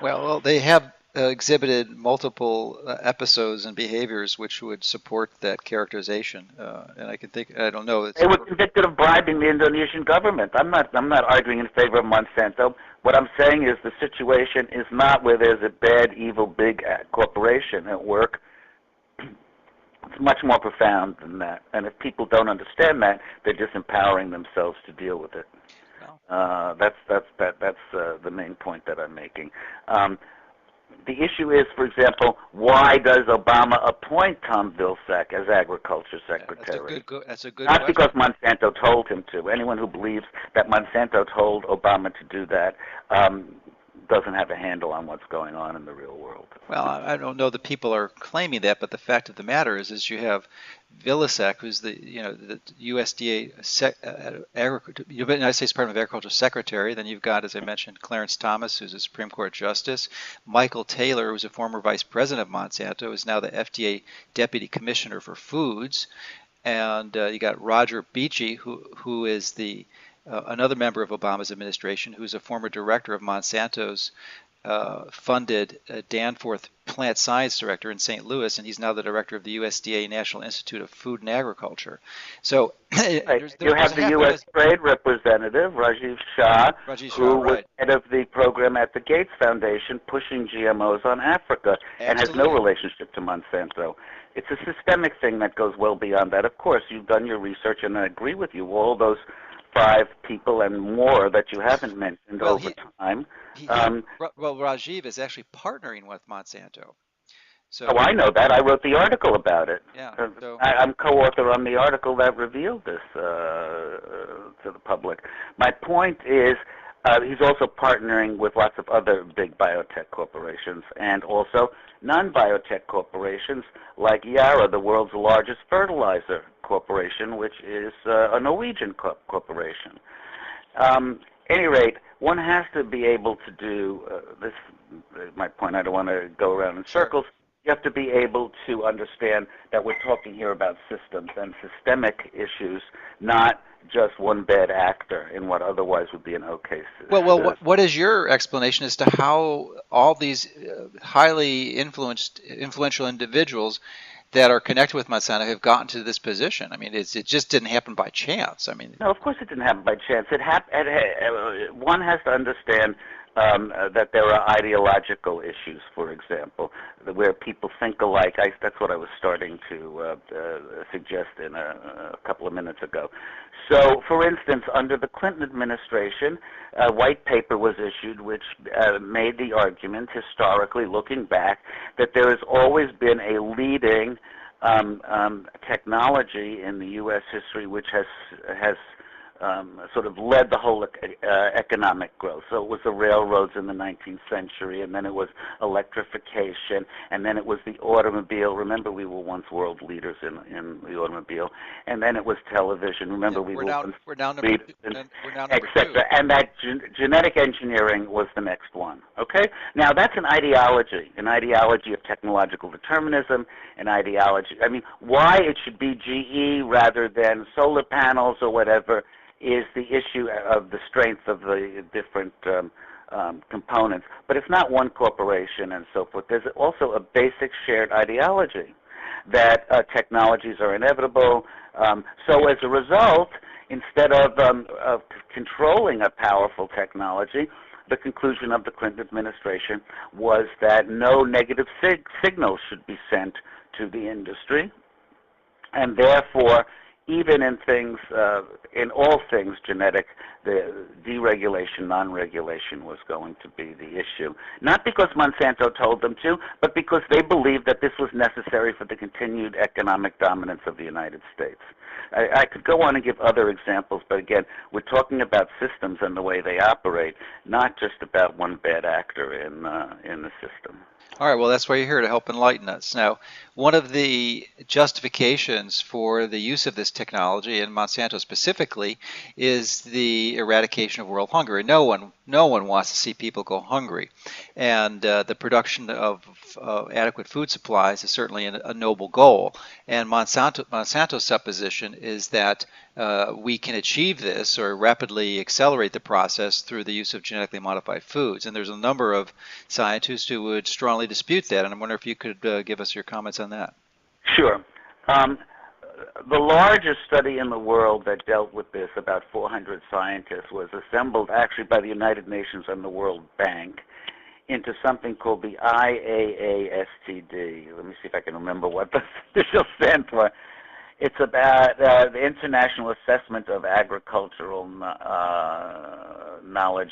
Well, they have exhibited multiple episodes and behaviors which would support that characterization. And I can think, I don't know, it's They were convicted of bribing the Indonesian government. I'm not arguing in favor of Monsanto. What I'm saying is the situation is not where there's a bad, evil, big corporation at work. It's much more profound than that. And if people don't understand that, they're disempowering themselves to deal with it. well, That's the main point that I'm making. The issue is, for example, why does Obama appoint Tom Vilsack as Agriculture yeah, that's a Secretary? that's a good Not because question. Monsanto told him to. Anyone who believes that Monsanto told Obama to do that doesn't have a handle on what's going on in the real world. Well, I don't know that people are claiming that, but the fact of the matter is you have Vilsack, who's the USDA United States Department of Agriculture Secretary. Then you've got, as I mentioned, Clarence Thomas, who's a Supreme Court Justice. Michael Taylor, who's a former Vice President of Monsanto, is now the FDA Deputy Commissioner for Foods. And you got Roger Beachy, who is the another member of Obama's administration, who's a former director of Monsanto's funded Danforth Plant Science Director in St. Louis, and he's now the director of the USDA National Institute of Food and Agriculture. So Right. You have the U.S. Trade Representative, Rajiv Shah, Rajesh Shah, who was right? head of the program at the Gates Foundation pushing GMOs on Africa and has no Absolutely. relationship to Monsanto. It's a systemic thing that goes well beyond that. Of course, you've done your research, and I agree with you. All those five people and more that you haven't mentioned Well, over time. he Um, well, Rajiv is actually partnering with Monsanto. Oh, So I know that. I wrote the article about it. yeah, so I'm co-author on the article that revealed this to the public. My point is, he's also partnering with lots of other big biotech corporations and also non-biotech corporations like Yara, the world's largest fertilizer corporation, which is a Norwegian corporation. Any rate, one has to be able to do this. My point. I don't want to go around in sure. circles. You have to be able to understand that we're talking here about systems and systemic issues, not just one bad actor in what otherwise would be an okay Well, what is your explanation as to how all these highly influential individuals that are connected with Monsanto have gotten to this position? I mean, it just didn't happen by chance. I mean, No, of course it didn't happen by chance. One has to understand that there are ideological issues, for example, where people think alike. That's what I was starting to suggest in a couple of minutes ago. So, for instance, under the Clinton administration, a white paper was issued which made the argument, historically looking back, that there has always been a leading technology in the U.S. history which has sort of led the whole economic growth. So it was the railroads in the 19th century, and then it was electrification, and then it was the automobile. Remember, we were once world leaders in the automobile, and then it was television. Remember, we we're were now once we're now number leaders two, in we're now number two. etc. And that genetic engineering was the next one. Okay, now that's an ideology of technological determinism, an ideology. I mean, why it should be GE rather than solar panels or whatever is the issue of the strength of the different components. But it's not one corporation and so forth. There's also a basic shared ideology that technologies are inevitable. So as a result, instead of controlling a powerful technology, the conclusion of the Clinton administration was that no negative signals should be sent to the industry, and therefore even in things, in all things genetic, the deregulation, non-regulation was going to be the issue. Not because Monsanto told them to, but because they believed that this was necessary for the continued economic dominance of the United States. I could go on and give other examples, but again, we're talking about systems and the way they operate, not just about one bad actor in the system. All right, well, that's why you're here, to help enlighten us. Now, one of the justifications for the use of this technology, and Monsanto specifically, is the eradication of world hunger. And no one wants to see people go hungry. And the production of adequate food supplies is certainly a noble goal. And Monsanto's supposition is that we can achieve this or rapidly accelerate the process through the use of genetically modified foods. And there's a number of scientists who would strongly dispute that. And I wonder if you could give us your comments on that. Sure. The largest study in the world that dealt with this, about 400 scientists, was assembled actually by the United Nations and the World Bank into something called the IAASTD. Let me see if I can remember what the official stand for. It's about the International Assessment of Agricultural Knowledge,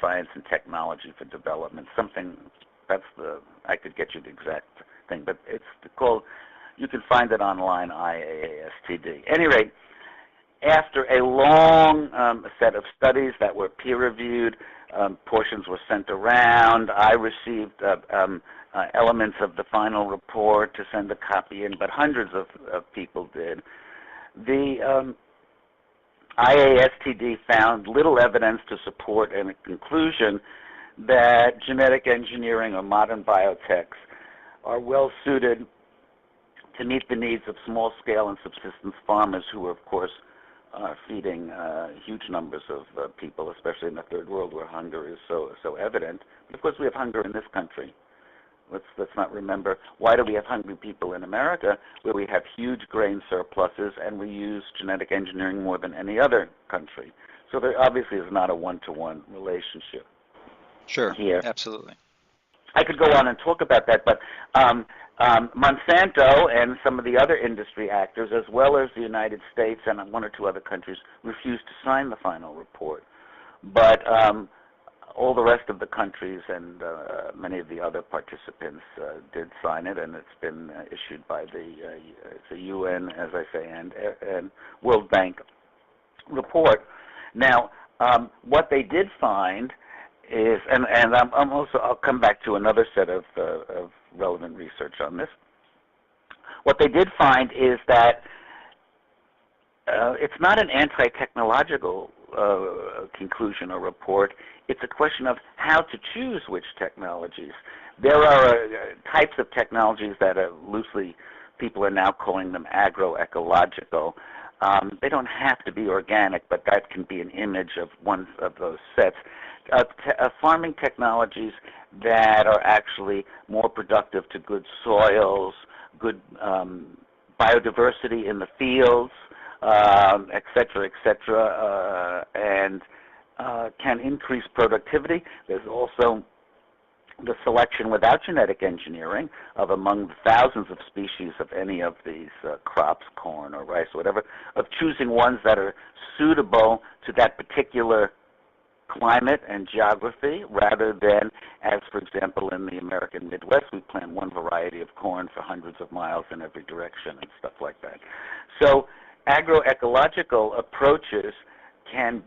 Science, and Technology for Development. Something, I could get you the exact thing, but it's called, you can find it online, IAASTD. At any rate, after a long set of studies that were peer-reviewed, portions were sent around. I received elements of the final report to send a copy in, but hundreds of people did. The IASTD found little evidence to support a conclusion that genetic engineering or modern biotechs are well suited to meet the needs of small-scale and subsistence farmers who are, of course, feeding huge numbers of people, especially in the third world where hunger is so evident. But of course, we have hunger in this country. Let's not remember, why do we have hungry people in America where we have huge grain surpluses and we use genetic engineering more than any other country? So there obviously is not a one-to-one relationship. Sure, here. Absolutely. I could go on and talk about that, but Monsanto and some of the other industry actors, as well as the United States and one or two other countries, refused to sign the final report. But all the rest of the countries and many of the other participants did sign it, and it's been issued by the UN, as I say, and World Bank report. Now, what they did find is, and I'm also, I'll come back to another set of relevant research on this. What they did find is that it's not an anti-technological conclusion or report. It's a question of how to choose which technologies. There are types of technologies that are loosely, people are now calling them agroecological. They don't have to be organic, but that can be an image of one of those sets. Farming technologies that are actually more productive to good soils, good biodiversity in the fields, et cetera, and can increase productivity. There's also the selection without genetic engineering of among the thousands of species of any of these crops, corn or rice or whatever, of choosing ones that are suitable to that particular climate and geography, rather than, as for example in the American Midwest, we plant one variety of corn for hundreds of miles in every direction and stuff like that. So agroecological approaches can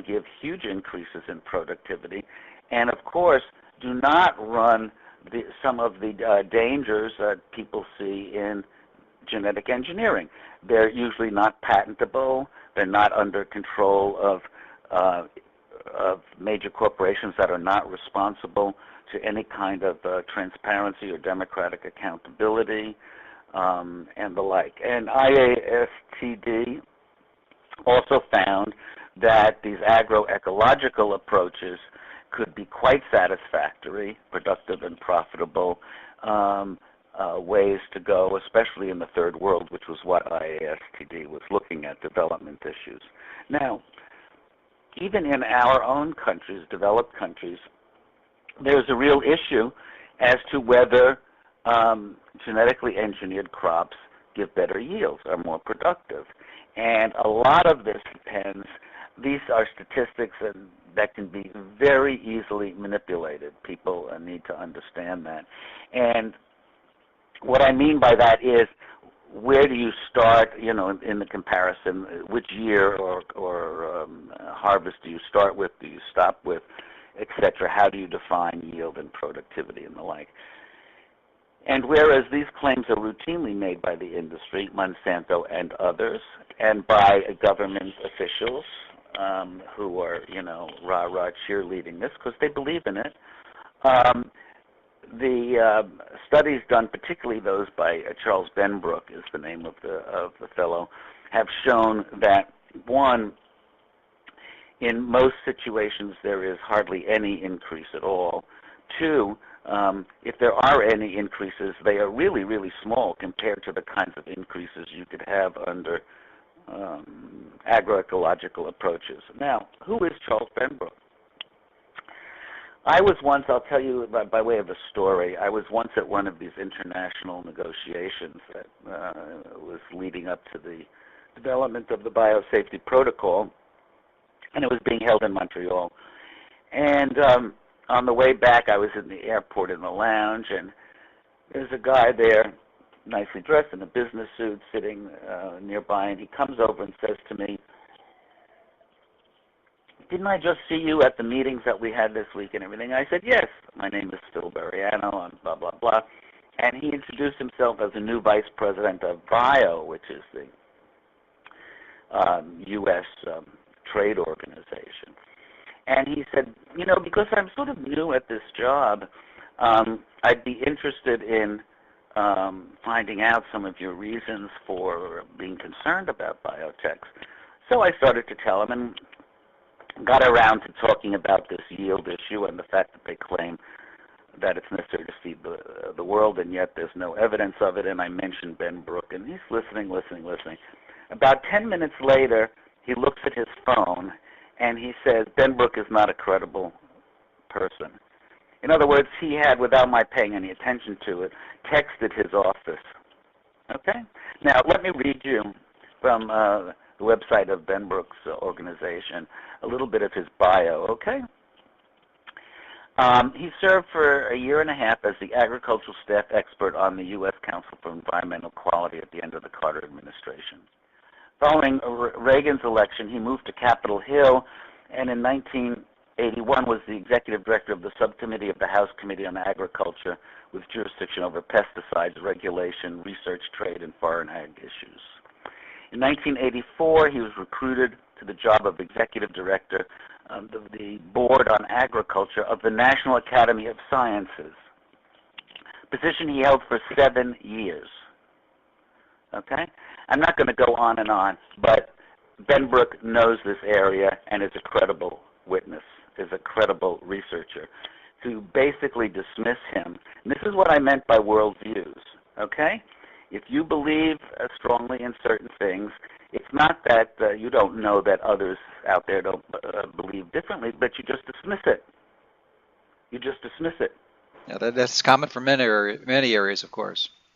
give huge increases in productivity, and of course do not run some of the dangers that people see in genetic engineering. They're usually not patentable. They're not under control of major corporations that are not responsible to any kind of transparency or democratic accountability, and the like. And IASTD also found that these agroecological approaches could be quite satisfactory, productive, and profitable ways to go, especially in the third world, which was what IASTD was looking at, development issues. Now, even in our own countries, developed countries, there's a real issue as to whether genetically engineered crops give better yields, are more productive. And a lot of this depends, these are statistics that can be very easily manipulated. People need to understand that. And what I mean by that is, where do you start, in the comparison, which year or harvest do you start with, do you stop with, et cetera? How do you define yield and productivity and the like? And whereas these claims are routinely made by the industry, Monsanto and others, and by government officials who are, rah-rah cheerleading this because they believe in it, the studies done, particularly those by Charles Benbrook is the name of the fellow, have shown that, one, in most situations there is hardly any increase at all. Two, if there are any increases, they are really, really small compared to the kinds of increases you could have under agroecological approaches. Now, who is Charles Benbrook? I was once, I'll tell you by way of a story, I was once at one of these international negotiations that was leading up to the development of the biosafety protocol, and it was being held in Montreal. And on the way back, I was in the airport in the lounge, and there's a guy there, nicely dressed in a business suit, sitting nearby, and he comes over and says to me, "Didn't I just see you at the meetings that we had this week and everything?" I said, "Yes, my name is still Bereano, and blah, blah, blah." And he introduced himself as the new vice president of BIO, which is the U.S. trade organization. And he said, because I'm sort of new at this job, I'd be interested in finding out some of your reasons for being concerned about biotechs. So I started to tell him and got around to talking about this yield issue and the fact that they claim that it's necessary to feed the world, and yet there's no evidence of it. And I mentioned Benbrook, and he's listening. About 10 minutes later, he looks at his phone, and he says, "Benbrook is not a credible person." In other words, he had, without my paying any attention to it, texted his office. Okay? Now, let me read you from the website of Benbrook's organization a little bit of his bio, okay? He served for a year and a half as the agricultural staff expert on the U.S. Council for Environmental Quality at the end of the Carter administration. Following Reagan's election, he moved to Capitol Hill, and in 1981 was the executive director of the subcommittee of the House Committee on Agriculture with jurisdiction over pesticides, regulation, research, trade, and foreign ag issues. In 1984, he was recruited to the job of executive director of the Board on Agriculture of the National Academy of Sciences, position he held for 7 years. Okay? I'm not going to go on and on, but Benbrook knows this area and is a credible witness, is a credible researcher. To basically dismiss him, and this is what I meant by worldviews, okay? If you believe strongly in certain things, it's not that you don't know that others out there don't believe differently, but you just dismiss it. You just dismiss it. Yeah, that's common for many areas, of course.